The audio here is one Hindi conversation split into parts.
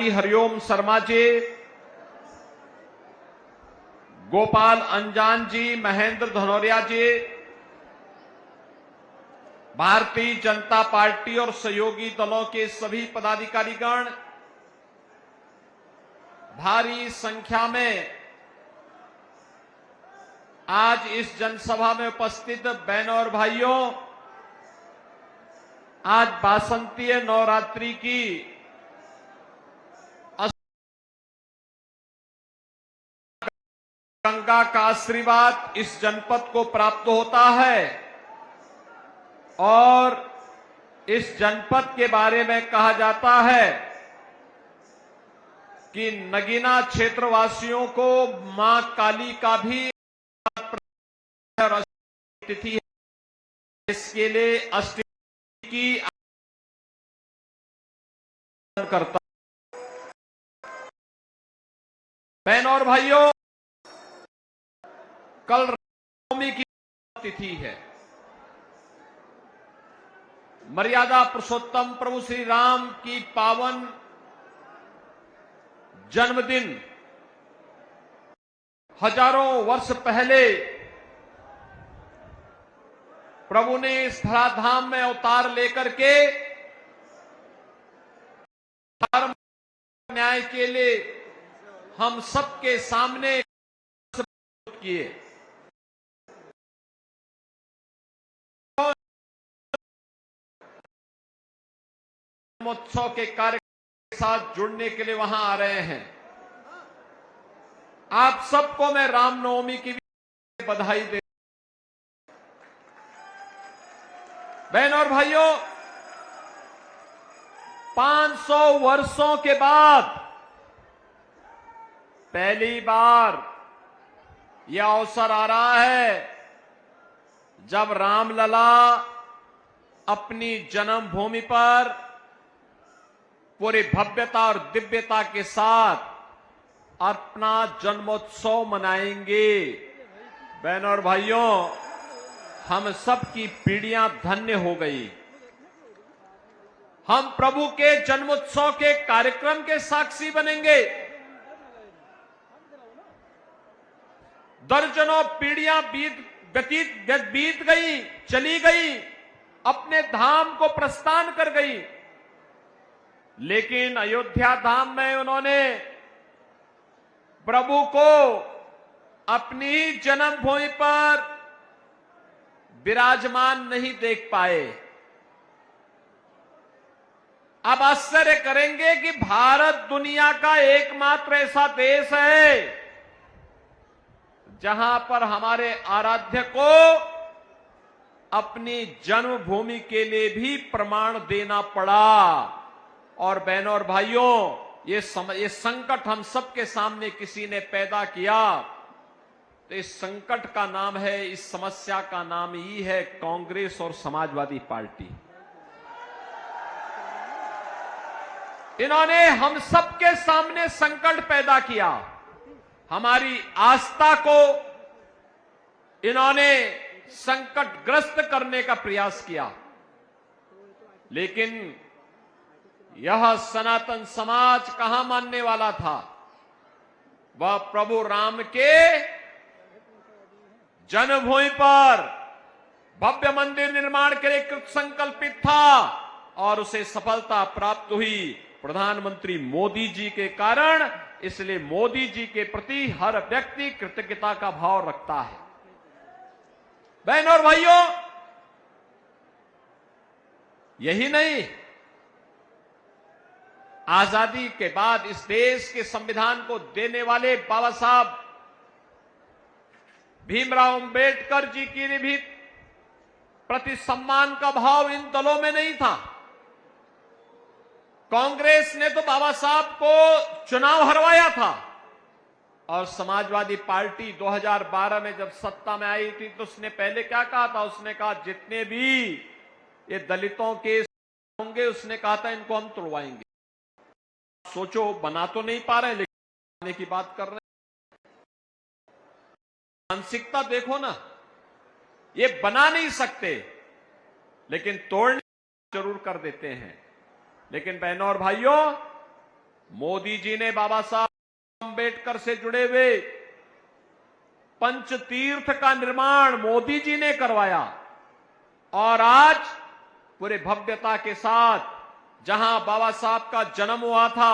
हरिओम शर्मा जी, गोपाल अंजान जी, महेंद्र धनौरिया जी, भारतीय जनता पार्टी और सहयोगी दलों के सभी पदाधिकारीगण, भारी संख्या में आज इस जनसभा में उपस्थित बहनों और भाइयों, आज बासंतीय नवरात्रि की गंगा का आशीर्वाद इस जनपद को प्राप्त होता है और इस जनपद के बारे में कहा जाता है कि नगीना क्षेत्रवासियों को मां काली का भी तिथि है। इसके लिए अष्टमी की करता। बहनों और भाइयों, कल रामनवमी की तिथि है। मर्यादा पुरुषोत्तम प्रभु श्री राम की पावन जन्मदिन हजारों वर्ष पहले प्रभु ने इस धराधाम में अवतार लेकर के धर्म न्याय के लिए हम सबके सामने किए। जन्मोत्सव के कार्य के साथ जुड़ने के लिए वहां आ रहे हैं। आप सबको मैं रामनवमी की भी बधाई दे। बहनों और भाइयों, 500 वर्षों के बाद पहली बार यह अवसर आ रहा है जब रामलला अपनी जन्मभूमि पर पूरी भव्यता और दिव्यता के साथ अपना जन्मोत्सव मनाएंगे। बहनों और भाइयों, हम सब की पीढ़ियां धन्य हो गई। हम प्रभु के जन्मोत्सव के कार्यक्रम के साक्षी बनेंगे। दर्जनों पीढ़ियां बीत गई, चली गई, अपने धाम को प्रस्थान कर गई, लेकिन अयोध्या धाम में उन्होंने प्रभु को अपनी जन्मभूमि पर विराजमान नहीं देख पाए। अब आश्चर्य करेंगे कि भारत दुनिया का एकमात्र ऐसा देश है जहां पर हमारे आराध्य को अपनी जन्मभूमि के लिए भी प्रमाण देना पड़ा। और बहनों और भाइयों, ये संकट हम सबके सामने किसी ने पैदा किया, तो इस संकट का नाम है, इस समस्या का नाम ही है कांग्रेस और समाजवादी पार्टी। इन्होंने हम सबके सामने संकट पैदा किया। हमारी आस्था को इन्होंने संकटग्रस्त करने का प्रयास किया, लेकिन यह सनातन समाज कहां मानने वाला था। वह प्रभु राम के जन्मभूमि पर भव्य मंदिर निर्माण के लिए कृत संकल्पित था और उसे सफलता प्राप्त हुई प्रधानमंत्री मोदी जी के कारण। इसलिए मोदी जी के प्रति हर व्यक्ति कृतज्ञता का भाव रखता है। बहनों और भाइयों, यही नहीं, आजादी के बाद इस देश के संविधान को देने वाले बाबा साहब भीमराव अंबेडकर जी की भी प्रति सम्मान का भाव इन दलों में नहीं था। कांग्रेस ने तो बाबा साहब को चुनाव हरवाया था और समाजवादी पार्टी 2012 में जब सत्ता में आई थी तो उसने पहले क्या कहा था? उसने कहा जितने भी ये दलितों के होंगे, उसने कहा था इनको हम तोड़वाएंगे। सोचो, बना तो नहीं पा रहे, लेकिन बनाने की बात कर रहे हैं। मानसिकता देखो ना, ये बना नहीं सकते लेकिन तोड़ने जरूर कर देते हैं। लेकिन बहनों और भाइयों, मोदी जी ने बाबा साहब अंबेडकर से जुड़े हुए पंचतीर्थ का निर्माण मोदी जी ने करवाया और आज पूरे भव्यता के साथ जहां बाबा साहब का जन्म हुआ था,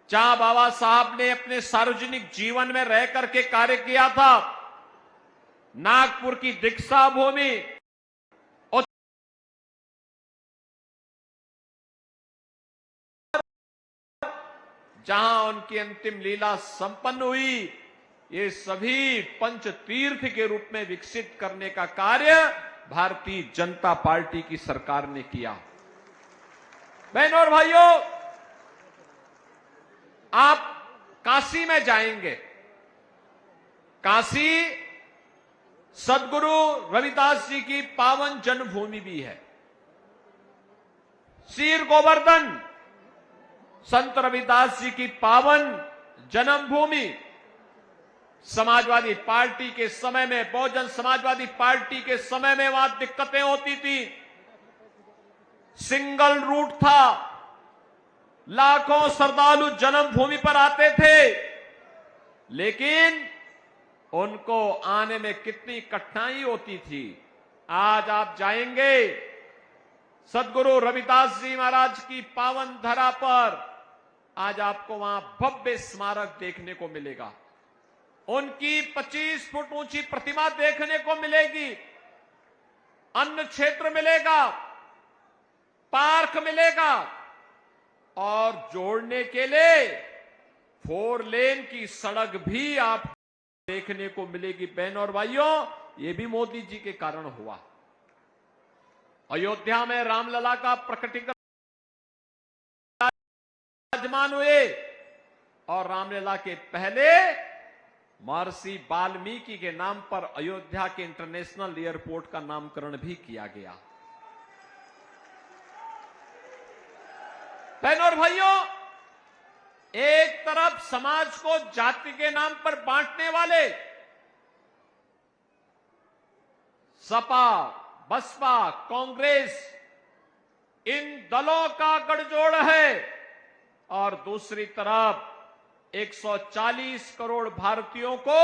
जहां बाबा साहब ने अपने सार्वजनिक जीवन में रह करके कार्य किया था, नागपुर की दीक्षा भूमि और जहां उनकी अंतिम लीला संपन्न हुई, ये सभी पंच तीर्थ के रूप में विकसित करने का कार्य भारतीय जनता पार्टी की सरकार ने किया। बहनों और भाइयों, आप काशी में जाएंगे। काशी सदगुरु रविदास जी की पावन जन्मभूमि भी है। शीर गोवर्धन संत रविदास जी की पावन जन्मभूमि। समाजवादी पार्टी के समय में, बहुजन समाजवादी पार्टी के समय में वहां दिक्कतें होती थी, सिंगल रूट था, लाखों श्रद्धालु जन्मभूमि पर आते थे, लेकिन उनको आने में कितनी कठिनाई होती थी। आज आप जाएंगे सदगुरु रविदास जी महाराज की पावन धरा पर, आज आपको वहां भव्य स्मारक देखने को मिलेगा, उनकी 25 फुट ऊंची प्रतिमा देखने को मिलेगी, अन्न क्षेत्र मिलेगा, पार्क मिलेगा और जोड़ने के लिए 4 लेन की सड़क भी आप देखने को मिलेगी। बहनों और भाइयों, ये भी मोदी जी के कारण हुआ। अयोध्या में रामलला का प्रकटीकरण विराजमान हुए और रामलला के पहले महर्षि वाल्मीकि के नाम पर अयोध्या के इंटरनेशनल एयरपोर्ट का नामकरण भी किया गया। बहनों और भाइयों, एक तरफ समाज को जाति के नाम पर बांटने वाले सपा, बसपा, कांग्रेस, इन दलों का गठजोड़ है और दूसरी तरफ 140 करोड़ भारतीयों को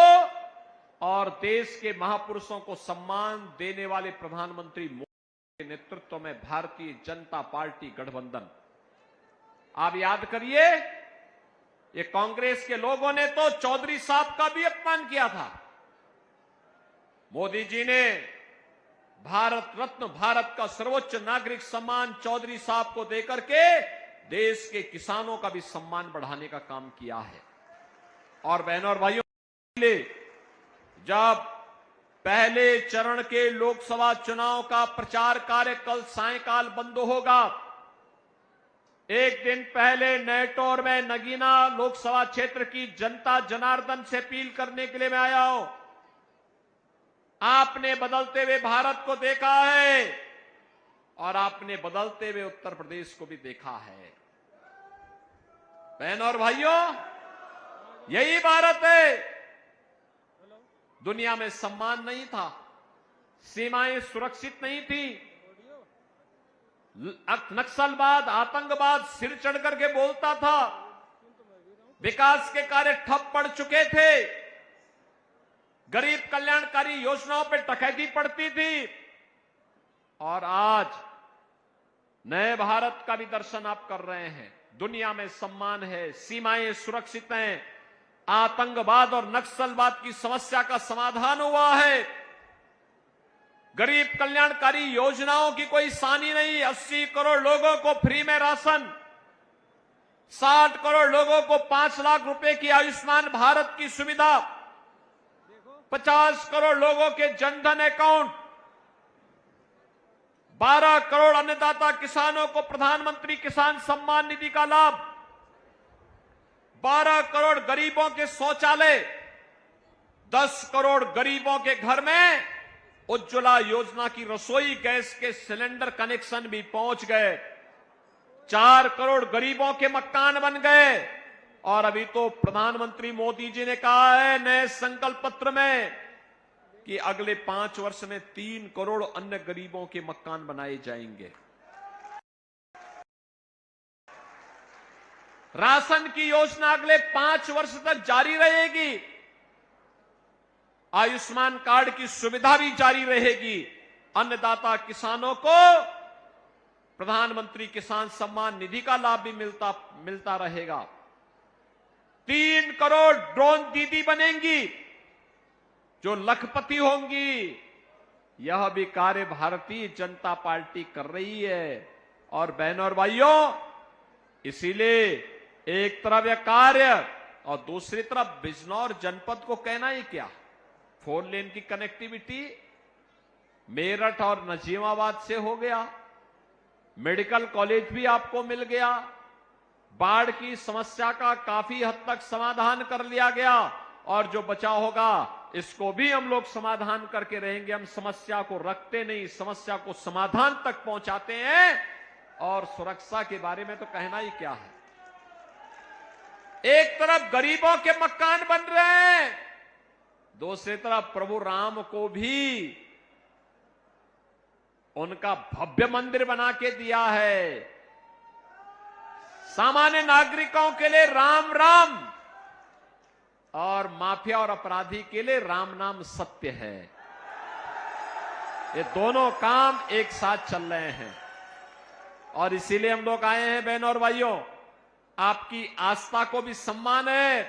और देश के महापुरुषों को सम्मान देने वाले प्रधानमंत्री मोदी के नेतृत्व में भारतीय जनता पार्टी गठबंधन। आप याद करिए, ये कांग्रेस के लोगों ने तो चौधरी साहब का भी अपमान किया था। मोदी जी ने भारत रत्न, भारत का सर्वोच्च नागरिक सम्मान चौधरी साहब को देकर के देश के किसानों का भी सम्मान बढ़ाने का काम किया है। और बहनों और भाइयों, जब पहले चरण के लोकसभा चुनाव का प्रचार कार्य कल सायंकाल बंद होगा, एक दिन पहले नेटौर में नगीना लोकसभा क्षेत्र की जनता जनार्दन से अपील करने के लिए मैं आया हूं। आपने बदलते हुए भारत को देखा है और आपने बदलते हुए उत्तर प्रदेश को भी देखा है। बहनों और भाइयों, यही भारत है। दुनिया में सम्मान नहीं था, सीमाएं सुरक्षित नहीं थी, नक्सलवाद, आतंकवाद सिर चढ़ करके बोलता था, विकास के कार्य ठप पड़ चुके थे, गरीब कल्याणकारी योजनाओं पर डकैती पड़ती थी। और आज नए भारत का भी दर्शन आप कर रहे हैं। दुनिया में सम्मान है, सीमाएं सुरक्षित हैं, आतंकवाद और नक्सलवाद की समस्या का समाधान हुआ है, गरीब कल्याणकारी योजनाओं की कोई सानी नहीं। 80 करोड़ लोगों को फ्री में राशन, 60 करोड़ लोगों को 5 लाख रुपए की आयुष्मान भारत की सुविधा, 50 करोड़ लोगों के जनधन अकाउंट, 12 करोड़ अन्नदाता किसानों को प्रधानमंत्री किसान सम्मान निधि का लाभ, 12 करोड़ गरीबों के शौचालय, 10 करोड़ गरीबों के घर में उज्ज्वला योजना की रसोई गैस के सिलेंडर कनेक्शन भी पहुंच गए, 4 करोड़ गरीबों के मकान बन गए। और अभी तो प्रधानमंत्री मोदी जी ने कहा है नए संकल्प पत्र में कि अगले 5 वर्ष में 3 करोड़ अन्य गरीबों के मकान बनाए जाएंगे। राशन की योजना अगले 5 वर्ष तक जारी रहेगी। आयुष्मान कार्ड की सुविधा भी जारी रहेगी। अन्नदाता किसानों को प्रधानमंत्री किसान सम्मान निधि का लाभ भी मिलता रहेगा। 3 करोड़ ड्रोन दीदी बनेंगी जो लखपति होंगी। यह भी कार्य भारतीय जनता पार्टी कर रही है। और बहनों और भाइयों, इसीलिए एक तरफ यह कार्य और दूसरी तरफ बिजनौर जनपद को कहना ही क्या, 4 लेन की कनेक्टिविटी मेरठ और नजीमाबाद से हो गया। मेडिकल कॉलेज भी आपको मिल गया। बाढ़ की समस्या का काफी हद तक समाधान कर लिया गया और जो बचा होगा इसको भी हम लोग समाधान करके रहेंगे। हम समस्या को रखते नहीं, समस्या को समाधान तक पहुंचाते हैं। और सुरक्षा के बारे में तो कहना ही क्या है। एक तरफ गरीबों के मकान बन रहे हैं, दूसरी तरफ प्रभु राम को भी उनका भव्य मंदिर बना के दिया है। सामान्य नागरिकों के लिए राम राम और माफिया और अपराधी के लिए राम नाम सत्य है। ये दोनों काम एक साथ चल रहे हैं और इसीलिए हम लोग आए हैं। बहनों और भाइयों, आपकी आस्था को भी सम्मान है,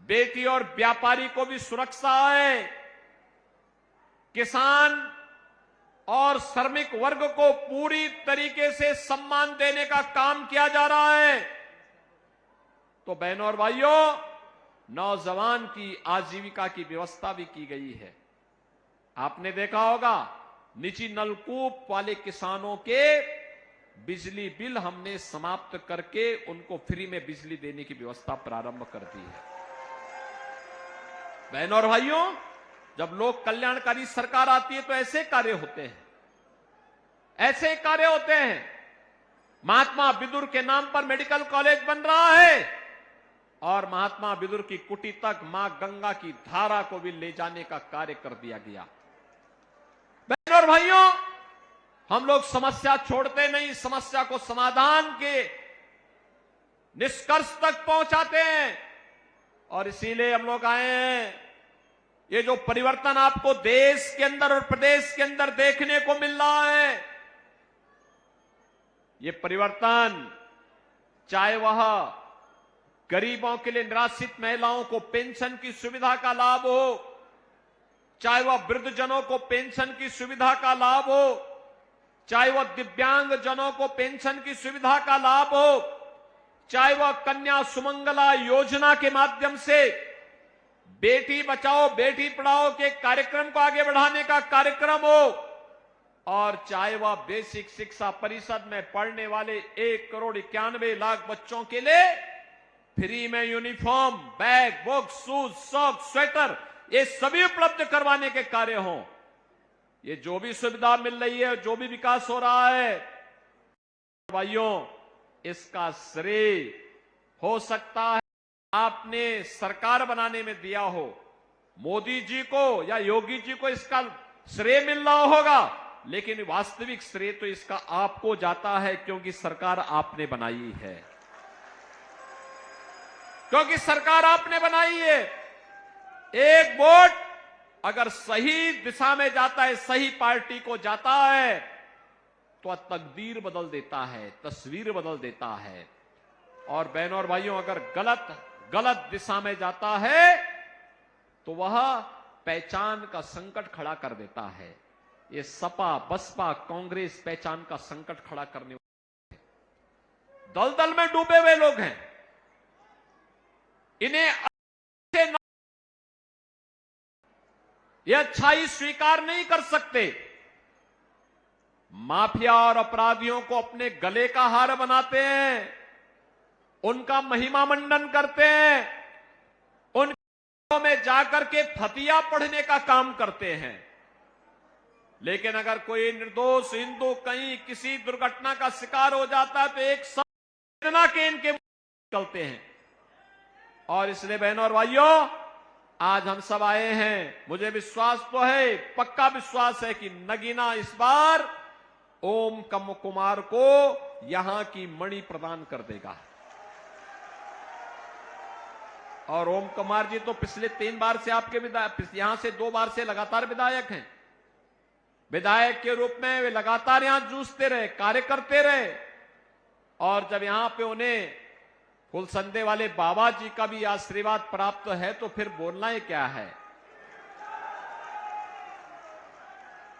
बेटी और व्यापारी को भी सुरक्षा है, किसान और श्रमिक वर्ग को पूरी तरीके से सम्मान देने का काम किया जा रहा है। तो बहनों और भाइयों, नौजवान की आजीविका की व्यवस्था भी की गई है। आपने देखा होगा निजी नलकूप वाले किसानों के बिजली बिल हमने समाप्त करके उनको फ्री में बिजली देने की व्यवस्था प्रारंभ कर दी है। बहनों और भाइयों, जब लोक कल्याणकारी सरकार आती है तो ऐसे कार्य होते हैं, ऐसे कार्य होते हैं। महात्मा बिदुर के नाम पर मेडिकल कॉलेज बन रहा है और महात्मा बिदुर की कुटी तक मां गंगा की धारा को भी ले जाने का कार्य कर दिया गया। बहनों और भाइयों, हम लोग समस्या छोड़ते नहीं, समस्या को समाधान के निष्कर्ष तक पहुंचाते हैं। और इसीलिए हम लोग आए हैं। ये जो परिवर्तन आपको देश के अंदर और प्रदेश के अंदर देखने को मिल रहा है, ये परिवर्तन चाहे वह गरीबों के लिए निराश्रित महिलाओं को पेंशन की सुविधा का लाभ हो, चाहे वह वृद्धजनों को पेंशन की सुविधा का लाभ हो, चाहे वह दिव्यांग जनों को पेंशन की सुविधा का लाभ हो, चाहे वह कन्या सुमंगला योजना के माध्यम से बेटी बचाओ बेटी पढ़ाओ के कार्यक्रम को आगे बढ़ाने का कार्यक्रम हो, और चाहे वह बेसिक शिक्षा परिषद में पढ़ने वाले 1,91,00,000 बच्चों के लिए फ्री में uniform, bag, book, shoes, socks, sweater ये सभी उपलब्ध करवाने के कार्य हों। ये जो भी सुविधा मिल रही है, जो भी विकास हो रहा है, भाइयों, इसका श्रेय हो सकता है आपने सरकार बनाने में दिया हो, मोदी जी को या योगी जी को इसका श्रेय मिल रहा होगा, लेकिन वास्तविक श्रेय तो इसका आपको जाता है, क्योंकि सरकार आपने बनाई है, क्योंकि सरकार आपने बनाई है। एक वोट अगर सही दिशा में जाता है, सही पार्टी को जाता है, तो तकदीर बदल देता है, तस्वीर बदल देता है। और बहनों और भाइयों, अगर गलत दिशा में जाता है तो वह पहचान का संकट खड़ा कर देता है। ये सपा, बसपा, कांग्रेस पहचान का संकट खड़ा करने वाले दलदल में डूबे हुए लोग हैं। इन्हें ये अच्छाई स्वीकार नहीं कर सकते। माफिया और अपराधियों को अपने गले का हार बनाते हैं, उनका महिमा मंडन करते हैं, उनके में जाकर के फतिया पढ़ने का काम करते हैं। लेकिन अगर कोई निर्दोष हिंदू कहीं किसी दुर्घटना का शिकार हो जाता है तो एक संवेदना के इनके निकलते हैं। और इसलिए बहनों और भाइयों, आज हम सब आए हैं, मुझे विश्वास तो है, पक्का विश्वास है कि नगीना इस बार ओम कुमार को यहां की मणि प्रदान कर देगा। और ओम कुमार जी तो पिछले 3 बार से आपके विधायक, यहां से 2 बार से लगातार विधायक हैं। विधायक के रूप में वे लगातार यहां जूझते रहे, कार्य करते रहे, और जब यहां पे उन्हें फुलसंदे वाले बाबा जी का भी आशीर्वाद प्राप्त है तो फिर बोलना ही क्या है।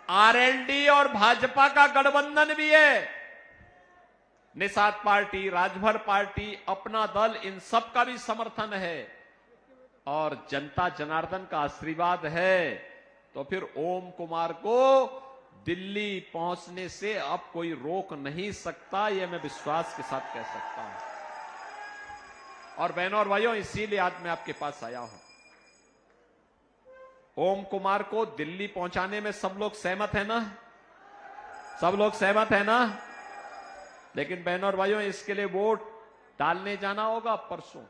आरएलडी और भाजपा का गठबंधन भी है, निषाद पार्टी, राजभर पार्टी, अपना दल, इन सब का भी समर्थन है और जनता जनार्दन का आशीर्वाद है, तो फिर ओम कुमार को दिल्ली पहुंचने से अब कोई रोक नहीं सकता, यह मैं विश्वास के साथ कह सकता हूं। और बहनों और भाइयों, इसीलिए आज मैं आपके पास आया हूं। ओम कुमार को दिल्ली पहुंचाने में सब लोग सहमत है ना? सब लोग सहमत है ना? लेकिन बहनों और भाइयों, इसके लिए वोट डालने जाना होगा परसों,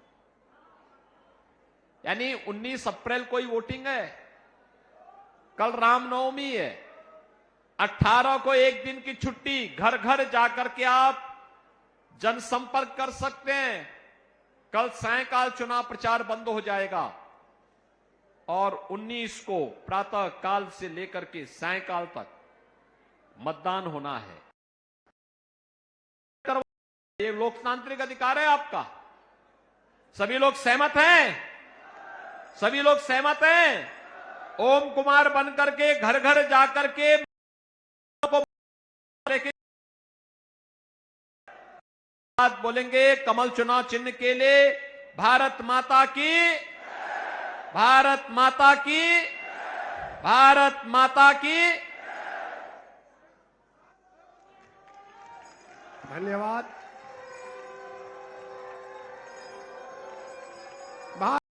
यानी 19 अप्रैल को ही वोटिंग है। कल रामनवमी है, 18 को एक दिन की छुट्टी, घर घर जाकर के आप जनसंपर्क कर सकते हैं। कल सायंकाल चुनाव प्रचार बंद हो जाएगा और 19 को प्रातः काल से लेकर के सायंकाल तक मतदान होना है। ये लोकतांत्रिक अधिकार है आपका। सभी लोग सहमत हैं? सभी लोग सहमत हैं? ओम कुमार बनकर के घर घर जाकर के बात बोलेंगे, कमल चुनाव चिन्ह के लिए भारत माता की, भारत माता की, भारत माता की। धन्यवाद।